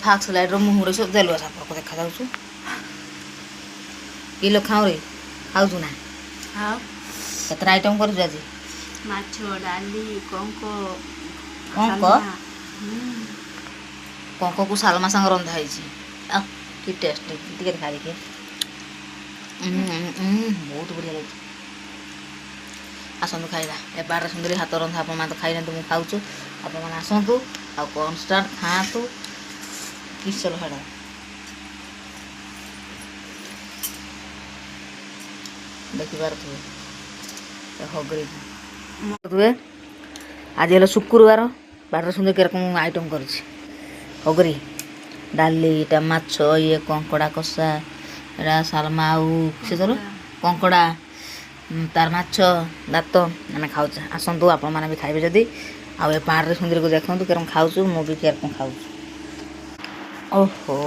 Fox ଲାଇଟ୍ର ମୁହଁରେ ସବୁ ତେଲୁଆ ସାପକ ଦେଖାଯାଉଛୁ। କିଲୋ ଖାଉରେ ଖାଉଛୁ ନା? ଆଉ କେତେଟା ଆଇଟମ୍ କରୁଛୁ ଆଜି? ମାଛ, ଡାଲି, କଙ୍କ କଙ୍କକୁ ସାଲମା ସାଙ୍ଗ ରନ୍ଧା ହେଇଛି। ଆଉ କି ଟେଷ୍ଟ ଟିକେ ଖାଇକି ବହୁତ ବଢ଼ିଆ ଲାଗୁଛି। ଆସନ୍ତୁ ଖାଇବା। ଏ ବାଡ଼ିରେ ସୁନ୍ଦରୀ ହାତ ରନ୍ଧା ଆପଣମାନେ ତ ଖାଇନାହାନ୍ତି, ମୁଁ ଖାଉଛୁ। ଆପଣମାନେ ଆସନ୍ତୁ ଆଉ କନଷ୍ଟାଣ୍ଟ ଖାଆନ୍ତୁ। କିସଲ ହାଡ଼ ଦେଖିପାରୁଥିବେ ହଗରିଥିବେ। ଆଜି ହେଲା ଶୁକ୍ରବାର, ବାଡ଼ିରେ ସୁନ୍ଦରୀ କିରକମ ଆଇଟମ୍ କରିଛି। ହଗରି, ଡାଲି, ଏଇଟା ମାଛ, ଇଏ କଙ୍କଡ଼ା କଷା, ଏଇଟା ସାଲମା ଆଉ ସେ ଧର କଙ୍କଡ଼ା, ତାର ମାଛ ଦାତ ଆମେ ଖାଉଛେ। ଆସନ୍ତୁ ଆପଣମାନେ ବି ଖାଇବେ ଯଦି। ଆଉ ଏ ବାଡ଼ିରେ ସୁନ୍ଦରୀକୁ ଦେଖନ୍ତୁ କିରକମ ଖାଉଛୁ, ମୁଁ ବି କିରକମ ଖାଉଛି। ଓହୋ